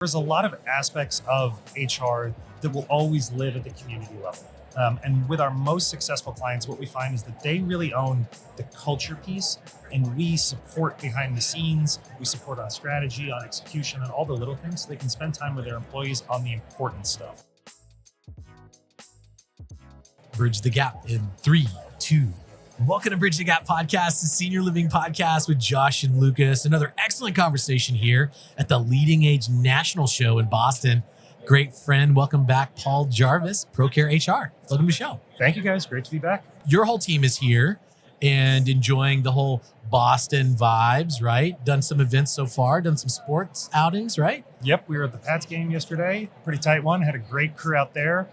There's a lot of aspects of HR that will always live at the community level. And with our most successful clients, what we find is that they really own the culture piece, and we support behind the scenes. We support on strategy, on execution, and all the little things so they can spend time with their employees on the important stuff. Bridge the Gap in 3, 2. Welcome to Bridge the Gap podcast, the senior living podcast with Josh and Lucas. Another excellent conversation here at the LeadingAge National Show in Boston. Great friend. Welcome back, Paul Jarvis, Procare HR. Welcome to the show. Thank you, guys. Great to be back. Your whole team is here and enjoying the whole Boston vibes, right? Done some events so far, done some sports outings, right? Yep, we were at the Pats game yesterday. Pretty tight one. Had a great crew out there.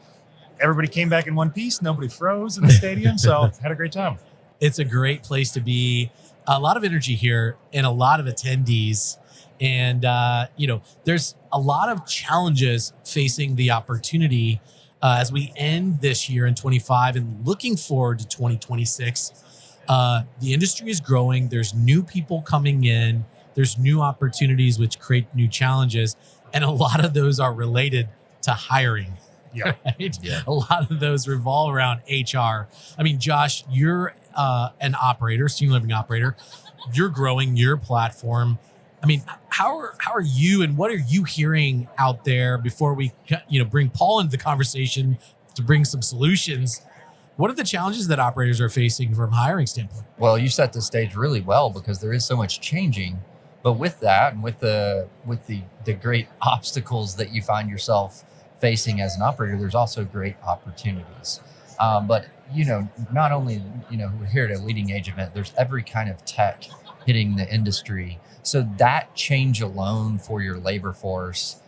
Everybody came back in one piece. Nobody froze in the stadium, so had a great time. It's a great place to be. A lot of energy here and a lot of attendees. And, there's a lot of challenges facing the opportunity as we end this year in 25 and looking forward to 2026. The industry is growing. There's new people coming in. There's new opportunities which create new challenges. And a lot of those are related to hiring. Yeah. Right? Yeah. A lot of those revolve around HR. I mean, Josh, you're an operator, senior living operator. You're growing your platform. I mean, how are you and what are you hearing out there before we bring Paul into the conversation to bring some solutions? What are the challenges that operators are facing from a hiring standpoint? Well, you set the stage really well because there is so much changing. But with that and with the great obstacles that you find yourself facing as an operator, there's also great opportunities. But not only we're here at a LeadingAge event, there's every kind of tech hitting the industry. So that change alone for your labor force,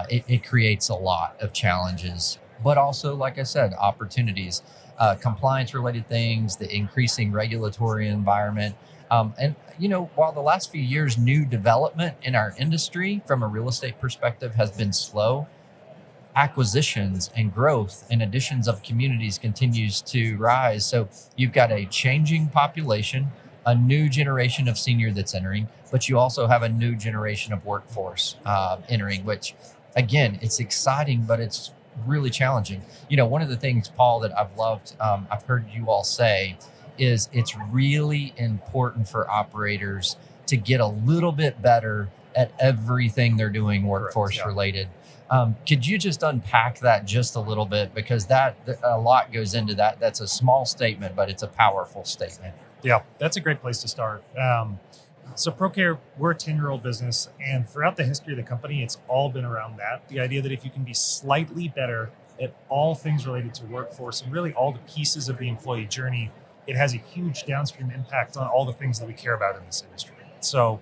it creates a lot of challenges. But also, like I said, opportunities, compliance-related things, the increasing regulatory environment. While the last few years, new development in our industry from a real estate perspective has been slow, acquisitions and growth and additions of communities continues to rise. So you've got a changing population, a new generation of senior that's entering, but you also have a new generation of workforce entering, which again, it's exciting, but it's really challenging. One of the things, Paul, that I've loved, I've heard you all say is it's really important for operators to get a little bit better at everything they're doing workforce related. Could you just unpack that just a little bit? Because that a lot goes into that. That's a small statement, but it's a powerful statement. Yeah, that's a great place to start. So Procare, we're a 10-year-old business, and throughout the history of the company, it's all been around that. The idea that if you can be slightly better at all things related to workforce and really all the pieces of the employee journey, it has a huge downstream impact on all the things that we care about in this industry. So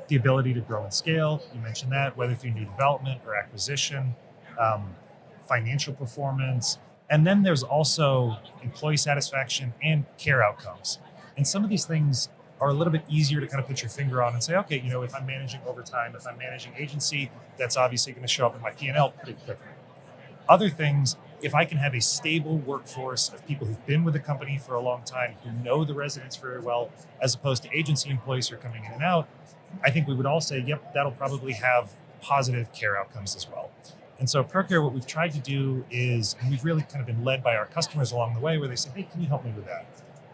the ability to grow and scale, you mentioned that, whether through new development or acquisition, financial performance. And then there's also employee satisfaction and care outcomes. And some of these things are a little bit easier to kind of put your finger on and say, okay, if I'm managing overtime, if I'm managing agency, that's obviously going to show up in my P&L pretty quickly. Other things, if I can have a stable workforce of people who've been with the company for a long time, who know the residents very well, as opposed to agency employees who are coming in and out, I think we would all say, yep, that'll probably have positive care outcomes as well. And so Procare, what we've tried to do is, and we've really kind of been led by our customers along the way, where they say, hey, can you help me with that?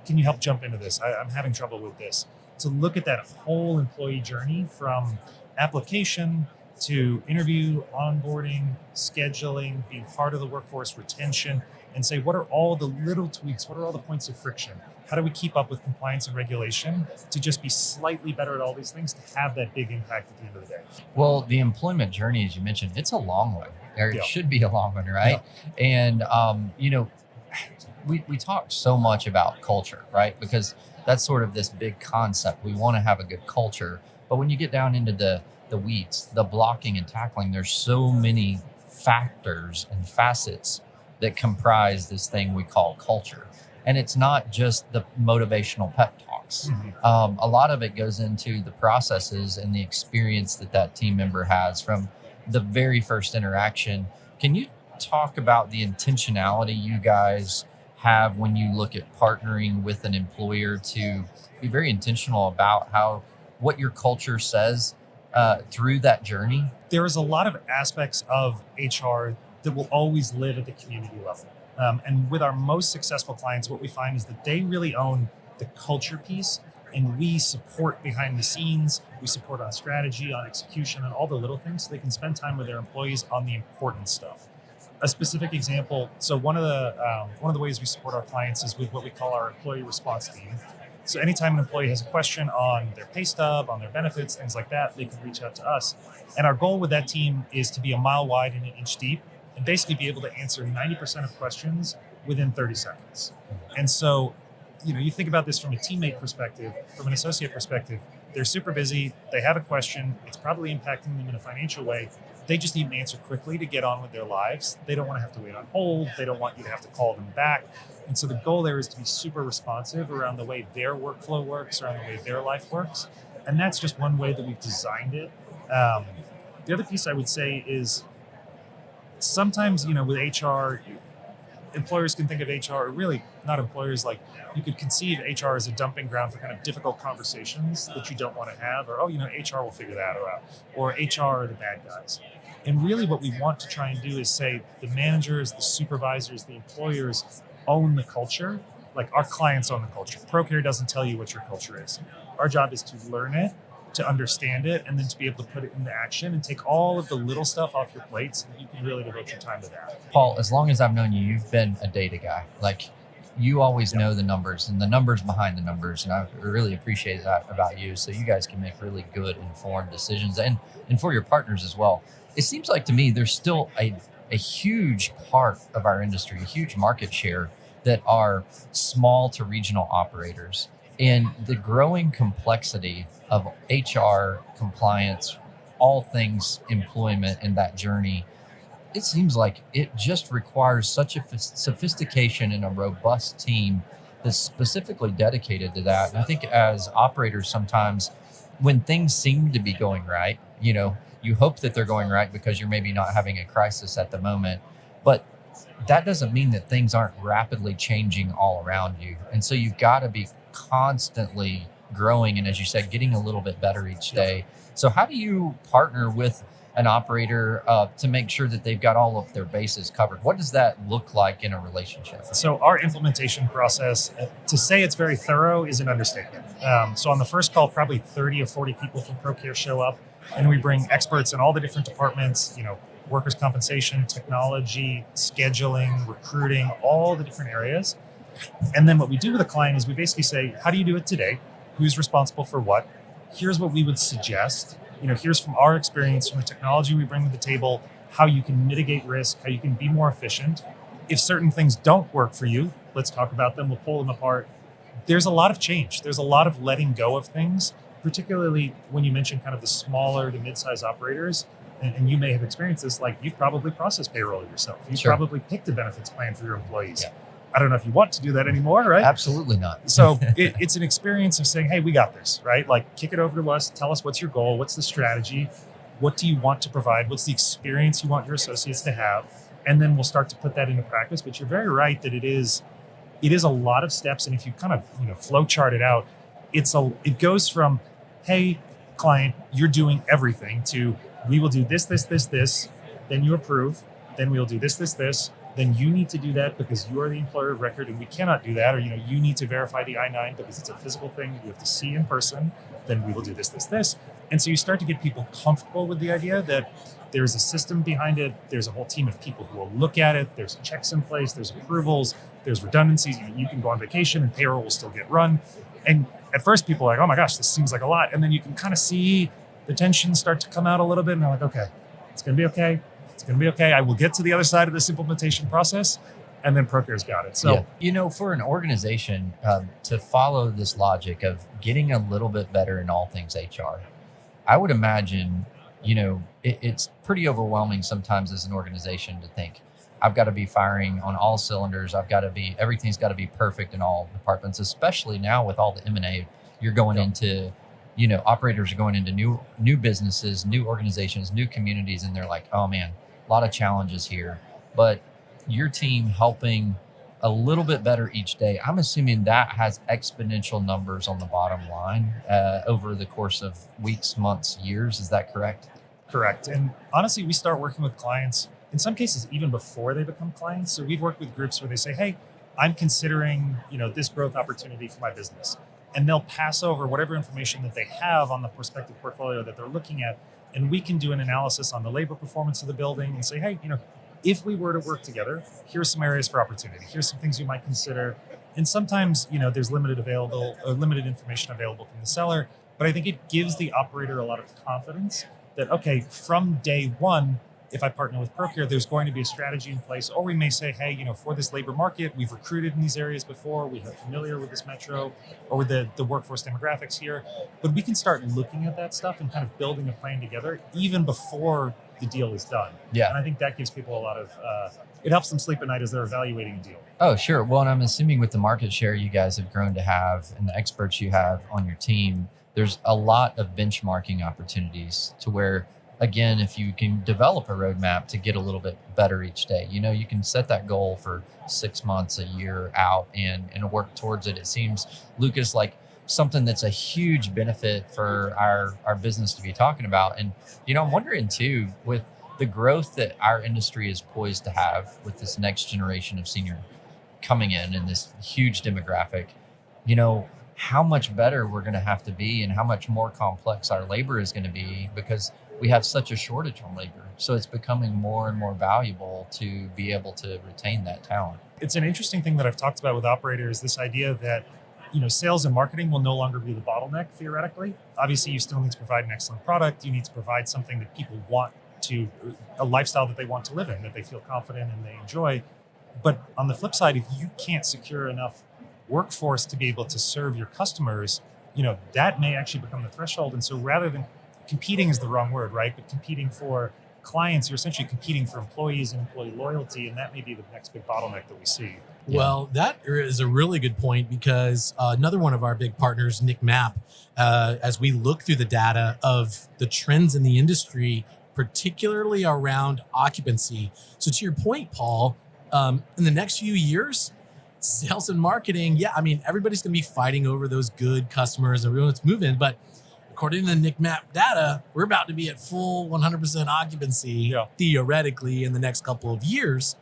Can you help jump into this? I'm having trouble with this. To look at that whole employee journey from application to interview, onboarding, scheduling, being part of the workforce, retention, and say, what are all the little tweaks? What are all the points of friction? How do we keep up with compliance and regulation to just be slightly better at all these things to have that big impact at the end of the day? Well, the employment journey, as you mentioned, it's a long one. It should be a long one, right? Yeah. And, we talk so much about culture, right? Because that's sort of this big concept. We want to have a good culture. But when you get down into the weeds, the blocking and tackling, there's so many factors and facets that comprise this thing we call culture. And it's not just the motivational pep talks. Mm-hmm. A lot of it goes into the processes and the experience that team member has from the very first interaction. Can you talk about the intentionality you guys have when you look at partnering with an employer to be very intentional about what your culture says through that journey? There is a lot of aspects of HR that will always live at the community level. And with our most successful clients, what we find is that they really own the culture piece, and we support behind the scenes. We support on strategy, on execution, and all the little things so they can spend time with their employees on the important stuff. A specific example, so one of the ways we support our clients is with what we call our employee response team. So anytime an employee has a question on their pay stub, on their benefits, things like that, they can reach out to us. And our goal with that team is to be a mile wide and an inch deep, and basically be able to answer 90% of questions within 30 seconds. And so, you think about this from a teammate perspective, from an associate perspective, they're super busy, they have a question, it's probably impacting them in a financial way. They just need an answer quickly to get on with their lives. They don't want to have to wait on hold. They don't want you to have to call them back. And so the goal there is to be super responsive around the way their workflow works, around the way their life works. And that's just one way that we've designed it. The other piece I would say is sometimes, with HR, employers can think of HR, or really not employers, like you could conceive HR as a dumping ground for kind of difficult conversations that you don't want to have, or, HR will figure that out, or HR are the bad guys. And really what we want to try and do is say the managers, the supervisors, the employers own the culture. Like our clients own the culture. Procare doesn't tell you what your culture is. Our job is to learn it, to understand it, and then to be able to put it into action and take all of the little stuff off your plate so that you can really devote your time to that. Paul, as long as I've known you, you've been a data guy. Like you always know the numbers and the numbers behind the numbers. And I really appreciate that about you. So you guys can make really good informed decisions and for your partners as well. It seems like to me, there's still a huge part of our industry, a huge market share that are small to regional operators. And the growing complexity of HR compliance, all things employment in that journey, it seems like it just requires such a sophistication and a robust team that's specifically dedicated to that. And I think as operators, sometimes when things seem to be going right, you hope that they're going right because you're maybe not having a crisis at the moment, but that doesn't mean that things aren't rapidly changing all around you. And so you've got to be constantly growing and, as you said, getting a little bit better each day. So how do you partner with an operator to make sure that they've got all of their bases covered? What does that look like in a relationship? So our implementation process, to say it's very thorough is an understatement. So on the first call, probably 30 or 40 people from Procare show up, and we bring experts in all the different departments, workers' compensation, technology, scheduling, recruiting, all the different areas. And then what we do with a client is we basically say, how do you do it today? Who's responsible for what? Here's what we would suggest. Here's from our experience, from the technology we bring to the table, how you can mitigate risk, how you can be more efficient. If certain things don't work for you, let's talk about them. We'll pull them apart. There's a lot of change. There's a lot of letting go of things, particularly when you mention kind of the smaller to mid-size operators. And you may have experienced this, like you've probably processed payroll yourself. You've Sure. probably picked a benefits plan for your employees. Yeah. I don't know if you want to do that anymore, right? Absolutely not. So it's an experience of saying, hey, we got this, right? Like kick it over to us. Tell us what's your goal. What's the strategy? What do you want to provide? What's the experience you want your associates to have? And then we'll start to put that into practice. But you're very right that it is a lot of steps. And if you kind of, flow chart it out, it goes from, hey, client, you're doing everything to we will do this, then you approve, then we'll do this, then you need to do that because you are the employer of record and we cannot do that. Or, you need to verify the I-9 because it's a physical thing you have to see in person. Then we will do this. And so you start to get people comfortable with the idea that there's a system behind it. There's a whole team of people who will look at it. There's checks in place. There's approvals. There's redundancies. You can go on vacation and payroll will still get run. And at first people are like, oh my gosh, this seems like a lot. And then you can kind of see the tensions start to come out a little bit. And they're like, okay, it's going to be okay. It's going to be okay. I will get to the other side of this implementation process. And then Procare's got it. So, for an organization to follow this logic of getting a little bit better in all things HR, I would imagine, it's pretty overwhelming sometimes as an organization to think, I've got to be firing on all cylinders. Everything's got to be perfect in all departments, especially now with all the M&A. You're going into, operators are going into new businesses, new organizations, new communities, and they're like, oh man, a lot of challenges here. But your team helping a little bit better each day. I'm assuming that has exponential numbers on the bottom line over the course of weeks, months, years. Is that correct? Correct. And honestly, we start working with clients, in some cases, even before they become clients. So we've worked with groups where they say, hey, I'm considering, this growth opportunity for my business. And they'll pass over whatever information that they have on the prospective portfolio that they're looking at. And we can do an analysis on the labor performance of the building and say, hey, if we were to work together, here's some areas for opportunity. Here's some things you might consider. And sometimes, there's limited information available from the seller. But I think it gives the operator a lot of confidence that, okay, from day one, if I partner with Procare, there's going to be a strategy in place. Or we may say, hey, for this labor market, we've recruited in these areas before. We are familiar with this metro or with the workforce demographics here. But we can start looking at that stuff and kind of building a plan together even before the deal is done. Yeah. And I think that gives people a lot of, it helps them sleep at night as they're evaluating a deal. Oh, sure. Well, and I'm assuming with the market share you guys have grown to have and the experts you have on your team, there's a lot of benchmarking opportunities to where, again, if you can develop a roadmap to get a little bit better each day, you can set that goal for 6 months, a year out and work towards it. It seems, Lucas, like something that's a huge benefit for our business to be talking about. And, I'm wondering too, with the growth that our industry is poised to have with this next generation of senior coming in and this huge demographic, how much better we're going to have to be and how much more complex our labor is going to be because we have such a shortage on labor. So it's becoming more and more valuable to be able to retain that talent. It's an interesting thing that I've talked about with operators, this idea that, sales and marketing will no longer be the bottleneck theoretically. Obviously, you still need to provide an excellent product. You need to provide something that people want to, a lifestyle that they want to live in, that they feel confident and they enjoy. But on the flip side, if you can't secure enough workforce to be able to serve your customers, that may actually become the threshold. And so rather than competing is the wrong word, right? But competing for clients, you're essentially competing for employees and employee loyalty. And that may be the next big bottleneck that we see. Well, that is a really good point because another one of our big partners, Nick Mapp, as we look through the data of the trends in the industry, particularly around occupancy. So to your point, Paul, in the next few years, sales and marketing, everybody's going to be fighting over those good customers and everyone's moving. But according to the Nick Mapp data, we're about to be at full 100% occupancy, theoretically, in the next couple of years.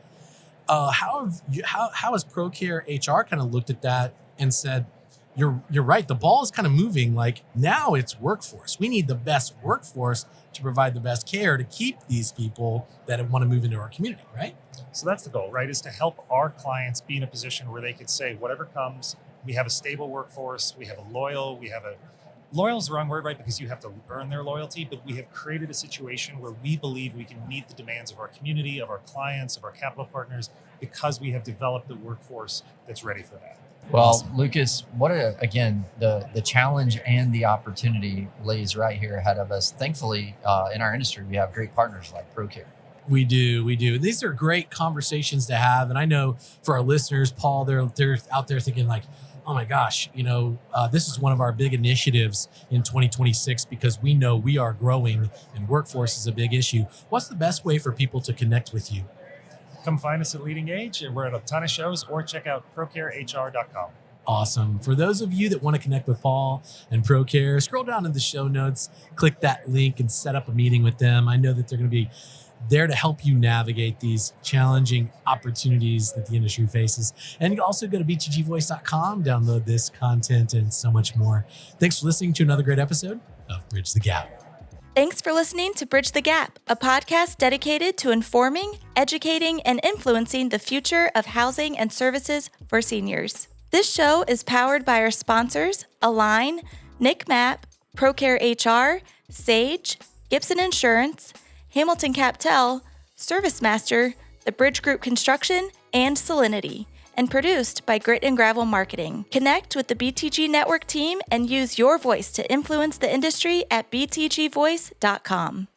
How has Procare HR kind of looked at that and said, you're right, the ball is kind of moving. Like now it's workforce. We need the best workforce to provide the best care to keep these people that want to move into our community, right? So that's the goal, right? Is to help our clients be in a position where they could say, whatever comes, we have a stable workforce, we have a loyal is the wrong word, right? Because you have to earn their loyalty, but we have created a situation where we believe we can meet the demands of our community, of our clients, of our capital partners, because we have developed the workforce that's ready for that. Well, Awesome. Lucas, again, the challenge and the opportunity lays right here ahead of us. Thankfully, in our industry, we have great partners like Procare. We do. These are great conversations to have. And I know for our listeners, Paul, they're out there thinking like, oh my gosh, this is one of our big initiatives in 2026 because we know we are growing and workforce is a big issue. What's the best way for people to connect with you? Come find us at LeadingAge, and we're at a ton of shows, or check out ProcareHR.com. Awesome. For those of you that want to connect with Paul and Procare, scroll down in the show notes, click that link and set up a meeting with them. I know that they're going to be there to help you navigate these challenging opportunities that the industry faces. And you can also go to btgvoice.com, download this content and so much more. Thanks for listening to another great episode of Bridge the Gap. Thanks for listening to Bridge the Gap, a podcast dedicated to informing, educating, and influencing the future of housing and services for seniors. This show is powered by our sponsors, Align, Nick Mapp, Procare HR, Sage, Gibson Insurance, Hamilton Captel, ServiceMaster, The Bridge Group Construction, and Salinity, and produced by Grit and Gravel Marketing. Connect with the BTG Network team and use your voice to influence the industry at btgvoice.com.